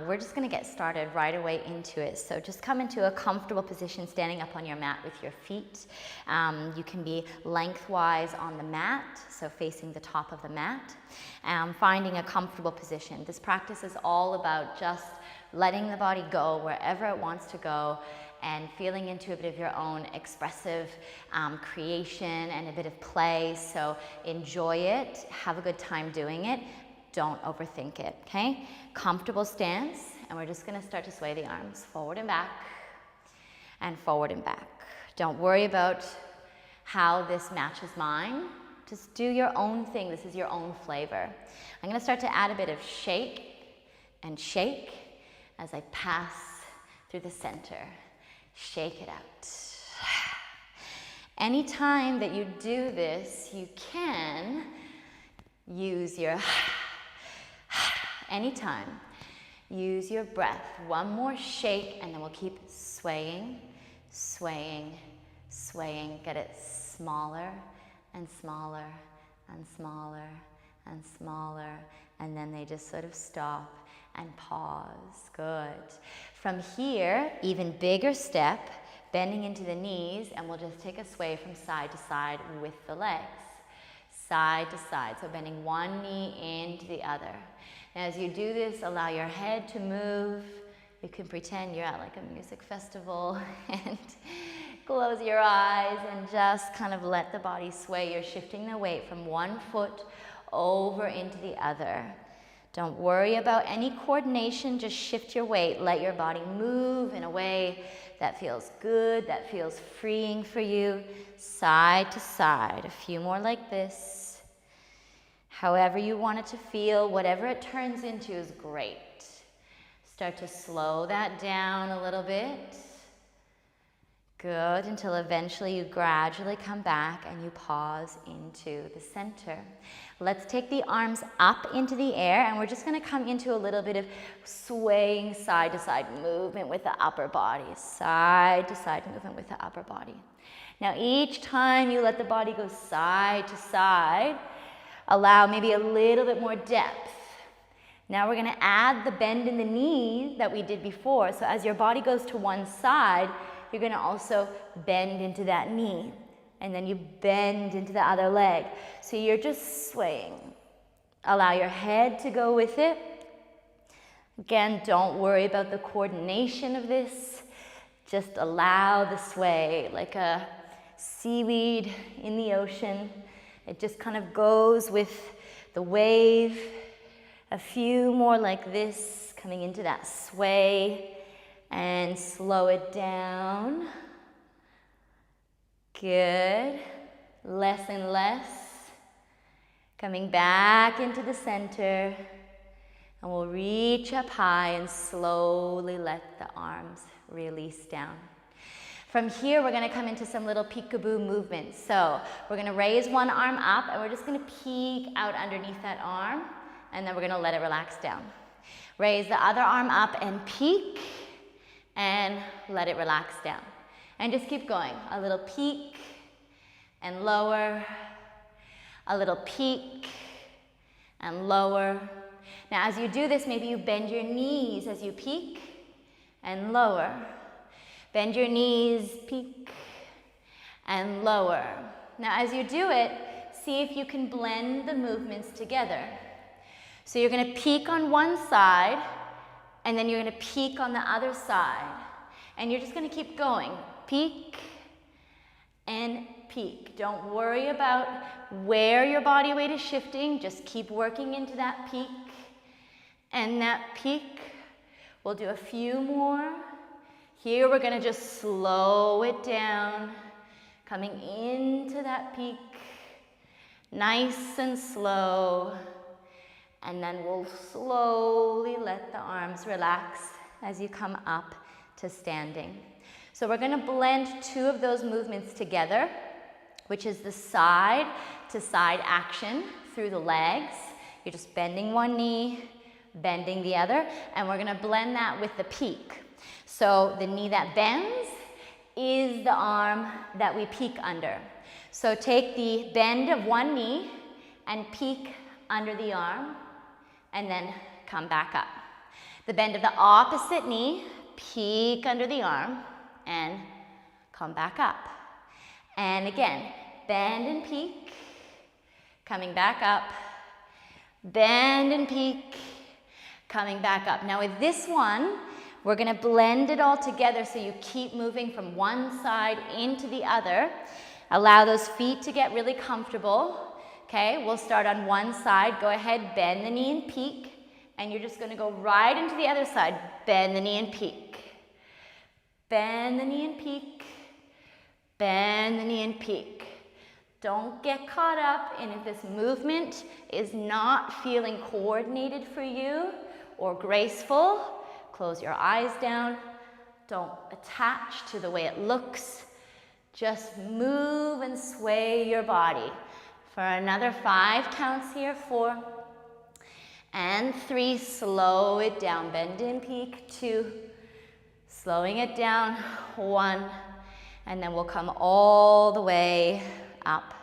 We're just going to get started right away into it. So just come into a comfortable position standing up on your mat with your feet. You can be lengthwise on the mat, so facing the top of the mat, finding a comfortable position. This practice is all about just letting the body go wherever it wants to go and feeling into a bit of your own expressive creation and a bit of play. So enjoy it, have a good time doing it. Don't overthink it, okay? Comfortable stance, and we're just gonna start to sway the arms forward and back, and forward and back. Don't worry about how this matches mine. Just do your own thing. This is your own flavor. I'm gonna start to add a bit of shake and shake as I pass through the center. Shake it out. Anytime that you do this, you can use your anytime. Use your breath. One more shake, and then we'll keep swaying, swaying, swaying. Get it smaller and smaller and smaller and smaller, and then they just sort of stop and pause. Good. From here, even bigger step, bending into the knees, and we'll just take a sway from side to side with the legs. Side to side, so bending one knee into the other. And as you do this, allow your head to move. You can pretend you're at like a music festival and close your eyes and just kind of let the body sway. You're shifting the weight from one foot over into the other. Don't worry about any coordination, just shift your weight. Let your body move in a way that feels good, that feels freeing for you. Side to side, a few more like this. However you want it to feel, whatever it turns into is great. Start to slow that down a little bit. Good, until eventually you gradually come back and you pause into the center. Let's take the arms up into the air, and we're just gonna come into a little bit of swaying side to side movement with the upper body. Side to side movement with the upper body. Now each time you let the body go side to side, allow maybe a little bit more depth. Now we're gonna add the bend in the knee that we did before. So as your body goes to one side, you're gonna also bend into that knee, and then you bend into the other leg. So you're just swaying. Allow your head to go with it. Again, don't worry about the coordination of this. Just allow the sway like a seaweed in the ocean. It just kind of goes with the wave. A few more like this, coming into that sway. And slow it down. Good. Less and less. Coming back into the center. And we'll reach up high and slowly let the arms release down. From here, we're gonna come into some little peekaboo movements. So we're gonna raise one arm up, and we're just gonna peek out underneath that arm, and then we're gonna let it relax down. Raise the other arm up and peek, and let it relax down. And just keep going. A little peek and lower, a little peek and lower. Now as you do this, maybe you bend your knees as you peek and lower. Bend your knees, peek and lower. Now as you do it, see if you can blend the movements together. So you're gonna peek on one side, and then you're gonna peek on the other side. And you're just gonna keep going. Peek and peek. Don't worry about where your body weight is shifting. Just keep working into that peek and that peek. We'll do a few more. Here we're gonna just slow it down. Coming into that peek. Nice and slow. And then we'll slowly let the arms relax as you come up to standing. So we're gonna blend two of those movements together, which is the side to side action through the legs. You're just bending one knee, bending the other, and we're gonna blend that with the peek. So the knee that bends is the arm that we peek under. So take the bend of one knee and peek under the arm, and then come back up. The bend of the opposite knee, peek under the arm, and come back up. And again, bend and peek, coming back up, bend and peek, coming back up. Now with this one, we're gonna blend it all together so you keep moving from one side into the other. Allow those feet to get really comfortable. Okay, we'll start on one side. Go ahead, bend the knee and peek. And you're just gonna go right into the other side. Bend the knee and peek. Bend the knee and peek. Bend the knee and peek. Don't get caught up in if this movement is not feeling coordinated for you or graceful. Close your eyes down. Don't attach to the way it looks. Just move and sway your body. For another 5 counts here, 4 and 3, slow it down. Bend and peek, 2, slowing it down, 1, and then we'll come all the way up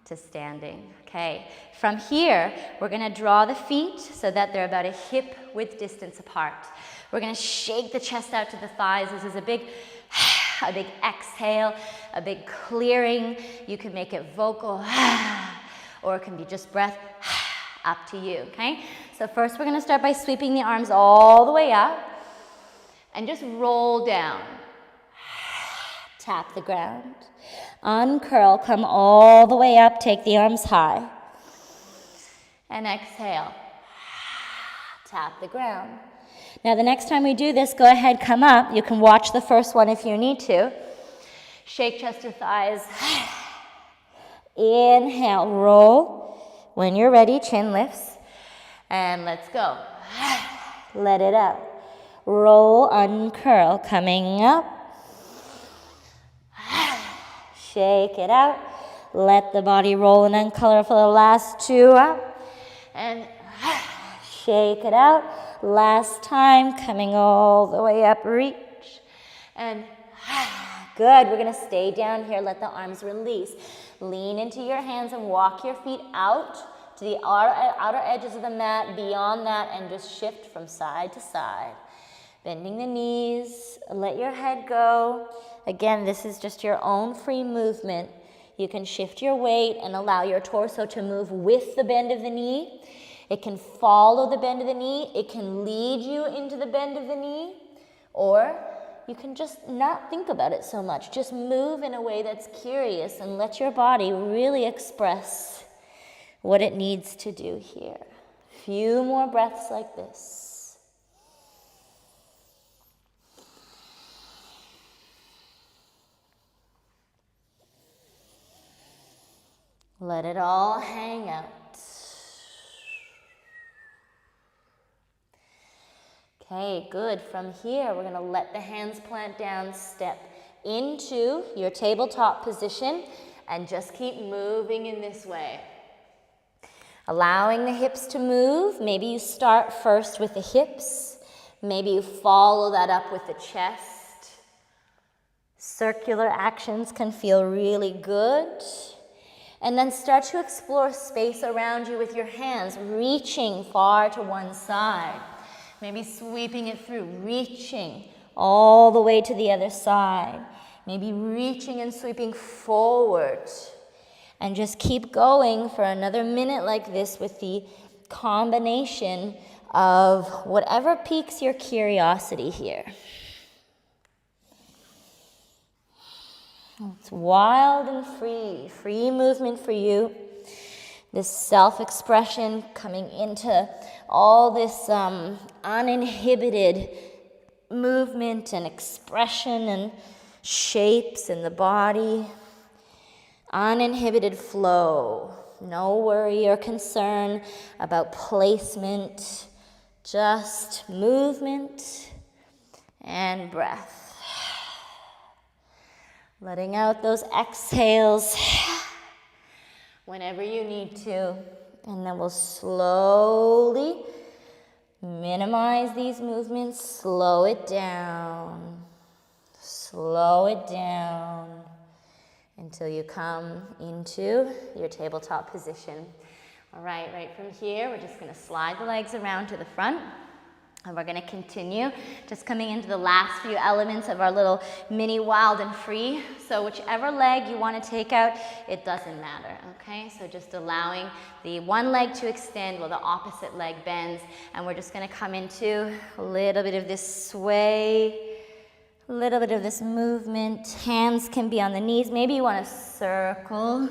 to standing. Okay, from here, we're gonna draw the feet so that they're about a hip width distance apart. We're gonna shake the chest out to the thighs. This is a big exhale, a big clearing. You can make it vocal, or it can be just breath, up to you, okay? So first we're gonna start by sweeping the arms all the way up and just roll down. Tap the ground. Uncurl, come all the way up, take the arms high. And exhale. Tap the ground. Now the next time we do this, go ahead, come up. You can watch the first one if you need to. Shake chest to thighs. Inhale, roll. When you're ready, chin lifts. And let's go. Let it out. Roll, uncurl, coming up. Shake it out. Let the body roll and uncurl for the last 2 up. And shake it out. Last time, coming all the way up, reach. And good, we're gonna stay down here, let the arms release. Lean into your hands and walk your feet out to the outer edges of the mat, beyond that, and just shift from side to side. Bending the knees, let your head go. Again, this is just your own free movement. You can shift your weight and allow your torso to move with the bend of the knee. It can follow the bend of the knee. It can lead you into the bend of the knee. Or you can just not think about it so much. Just move in a way that's curious and let your body really express what it needs to do here. Few more breaths like this. Let it all hang out. Okay, good. From here, we're gonna let the hands plant down, step into your tabletop position, and just keep moving in this way. Allowing the hips to move. Maybe you start first with the hips. Maybe you follow that up with the chest. Circular actions can feel really good. And then start to explore space around you with your hands, reaching far to one side. Maybe sweeping it through, reaching all the way to the other side. Maybe reaching and sweeping forward. And just keep going for another minute like this with the combination of whatever piques your curiosity here. It's wild and free, free movement for you. This self-expression coming into all this uninhibited movement and expression and shapes in the body. Uninhibited flow. No worry or concern about placement. Just movement and breath. Letting out those exhales whenever you need to. And then we'll slowly minimize these movements. Slow it down. Slow it down until you come into your tabletop position. All right, right from here, we're just going to slide the legs around to the front. And we're gonna continue just coming into the last few elements of our little mini wild and free. So whichever leg you wanna take out, it doesn't matter, okay? So just allowing the one leg to extend while the opposite leg bends. And we're just gonna come into a little bit of this sway, a little bit of this movement. Hands can be on the knees. Maybe you wanna circle,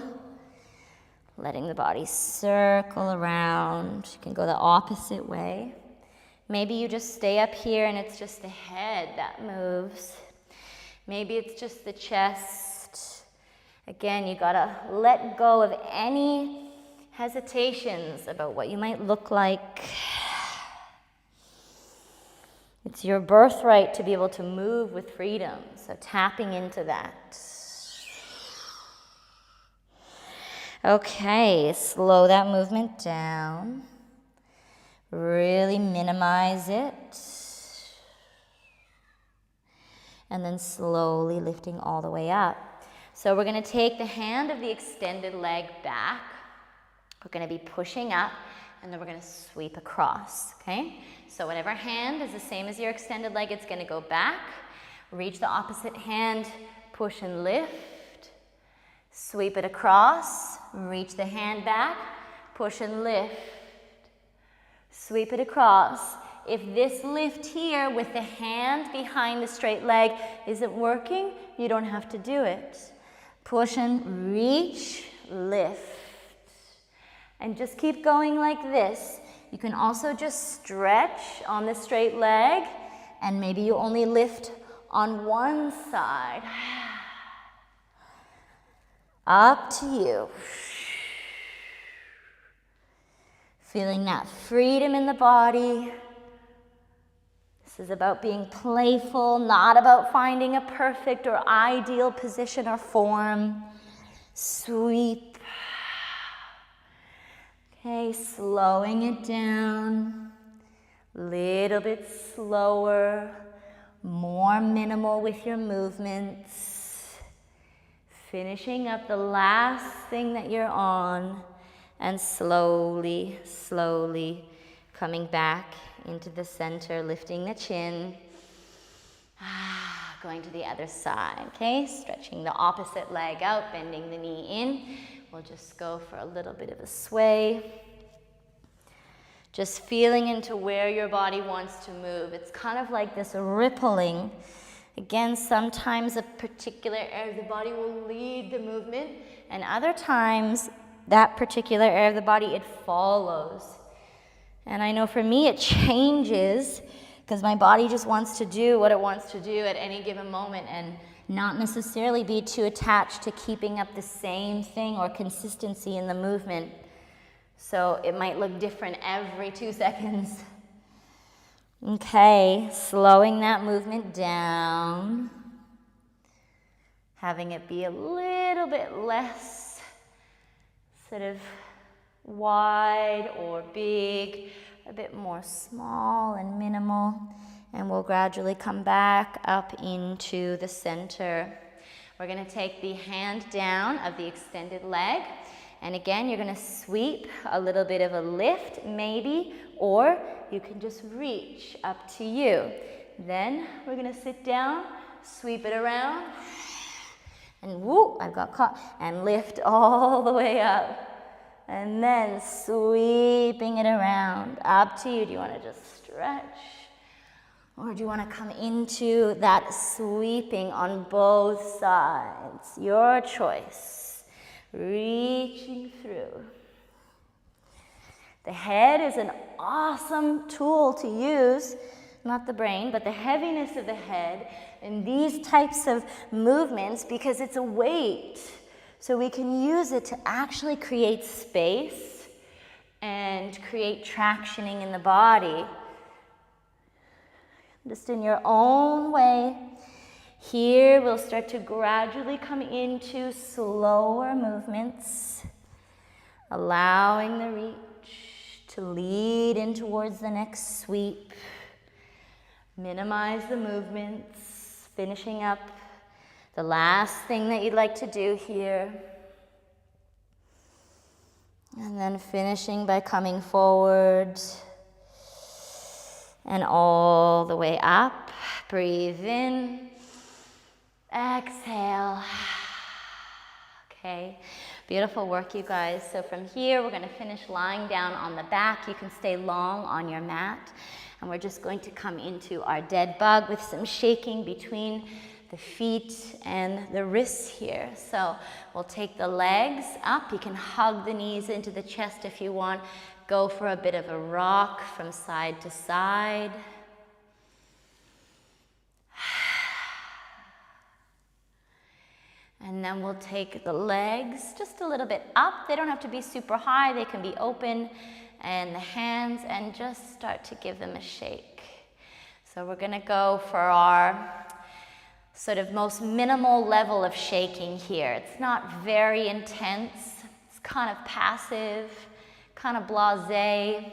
letting the body circle around. You can go the opposite way. Maybe you just stay up here and it's just the head that moves. Maybe it's just the chest. Again, you gotta let go of any hesitations about what you might look like. It's your birthright to be able to move with freedom, so tapping into that. Okay, slow that movement down. Really minimize it. And then slowly lifting all the way up. So we're going to take the hand of the extended leg back. We're going to be pushing up, and then we're going to sweep across, okay? So whatever hand is the same as your extended leg, it's going to go back. Reach the opposite hand, push and lift. Sweep it across, reach the hand back, push and lift. Sweep it across. If this lift here with the hand behind the straight leg isn't working, you don't have to do it. Push and reach, lift. And just keep going like this. You can also just stretch on the straight leg, and maybe you only lift on one side. Up to you. Feeling that freedom in the body. This is about being playful, not about finding a perfect or ideal position or form. Sweep. Okay, slowing it down. Little bit slower, more minimal with your movements. Finishing up the last thing that you're on. And slowly, slowly coming back into the center, lifting the chin. Going to the other side, okay? Stretching the opposite leg out, bending the knee in. We'll just go for a little bit of a sway. Just feeling into where your body wants to move. It's kind of like this rippling. Again, sometimes a particular area of the body will lead the movement, and other times that particular area of the body, it follows. And I know for me it changes because my body just wants to do what it wants to do at any given moment and not necessarily be too attached to keeping up the same thing or consistency in the movement. So it might look different every 2 seconds. Okay, slowing that movement down. Having it be a little bit less sort of wide or big, a bit more small and minimal, and we'll gradually come back up into the center. We're going to take the hand down of the extended leg, and again you're going to sweep, a little bit of a lift maybe, or you can just reach, up to you. Then we're going to sit down, sweep it around, and whoop, I got caught, and lift all the way up. And then sweeping it around, up to you. Do you want to just stretch? Or do you want to come into that sweeping on both sides? Your choice. Reaching through. The head is an awesome tool to use, not the brain, but the heaviness of the head in these types of movements, because it's a weight. So we can use it to actually create space and create tractioning in the body. Just in your own way. Here we'll start to gradually come into slower movements, allowing the reach to lead in towards the next sweep. Minimize the movements, finishing up the last thing that you'd like to do here. And then finishing by coming forward and all the way up. Breathe in, exhale. Okay, beautiful work, you guys. So from here, we're gonna finish lying down on the back. You can stay long on your mat. And we're just going to come into our dead bug with some shaking between the feet and the wrists here. So we'll take the legs up. You can hug the knees into the chest if you want. Go for a bit of a rock from side to side. And then we'll take the legs just a little bit up. They don't have to be super high. They can be open. And the hands, and just start to give them a shake. So we're gonna go for our sort of most minimal level of shaking here. It's not very intense. It's kind of passive, kind of blasé.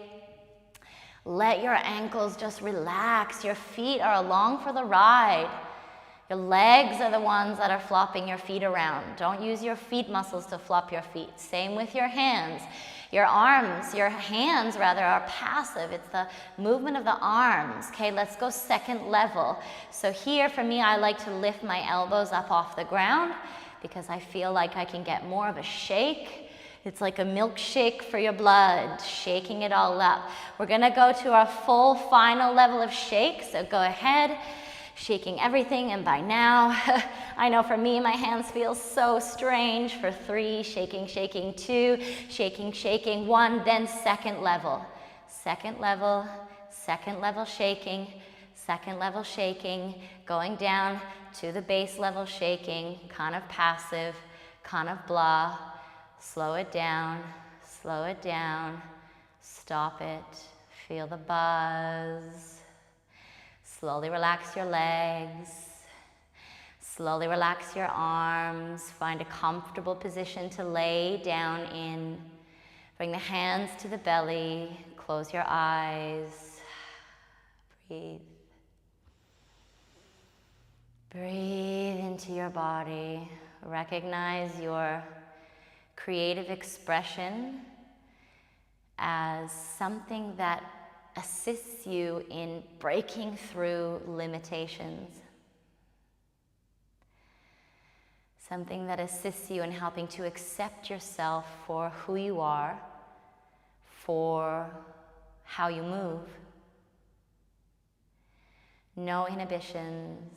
Let your ankles just relax. Your feet are along for the ride. Your legs are the ones that are flopping your feet around. Don't use your feet muscles to flop your feet. Same with your hands. Your arms, your hands rather, are passive. It's the movement of the arms. Okay, let's go second level. So here for me, I like to lift my elbows up off the ground because I feel like I can get more of a shake. It's like a milkshake for your blood, shaking it all up. We're gonna go to our full final level of shake. So go ahead, shaking everything, and by now, I know for me, my hands feel so strange. For 3, shaking, shaking, 2, shaking, shaking, 1, then second level, second level shaking, second level shaking, going down to the base level shaking, kind of passive, kind of blah. Slow it down, stop it, feel the buzz. Slowly relax your legs. Slowly relax your arms. Find a comfortable position to lay down in. Bring the hands to the belly. Close your eyes. Breathe. Breathe into your body. Recognize your creative expression as something that assists you in breaking through limitations. Something that assists you in helping to accept yourself for who you are, for how you move. No inhibitions,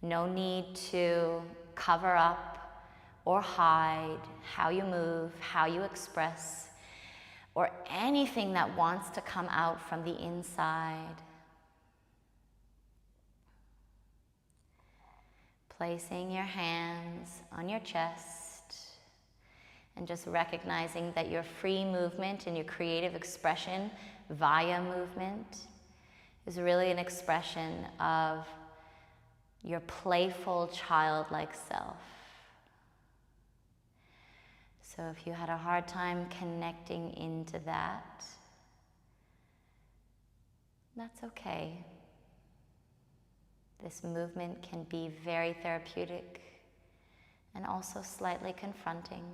no need to cover up or hide how you move, how you express, or anything that wants to come out from the inside. Placing your hands on your chest and just recognizing that your free movement and your creative expression via movement is really an expression of your playful, childlike self. So if you had a hard time connecting into that, that's okay. This movement can be very therapeutic and also slightly confronting,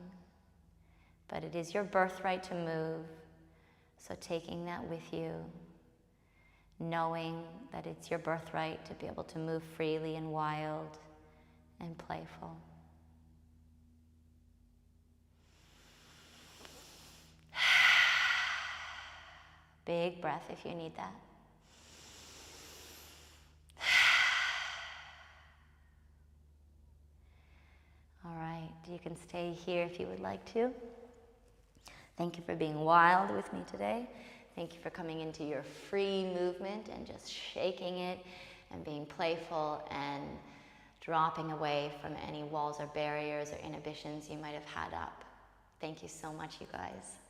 but it is your birthright to move, so taking that with you, knowing that it's your birthright to be able to move freely and wild and playful. Big breath if you need that. All right, you can stay here if you would like to. Thank you for being wild with me today. Thank you for coming into your free movement and just shaking it and being playful and dropping away from any walls or barriers or inhibitions you might have had up. Thank you so much, you guys.